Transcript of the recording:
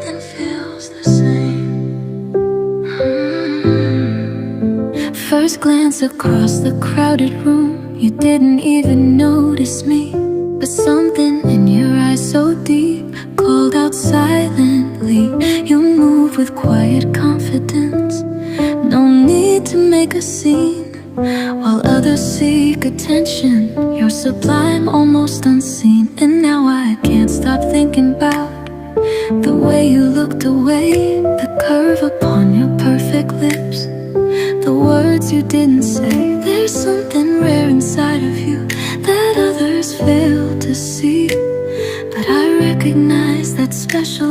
nothing feels the same. First glance across the crowded room, you didn't even notice me, but something in your eyes so deep called out silently. You move with quiet confidence, no need to make a scene. While others seek attention, you're sublime, almost unseen. And now I can't stop thinking about the way you looked away, the curve upon your perfect lips, the words you didn't say. There's something rare inside of you that others fail to see, but I recognize that special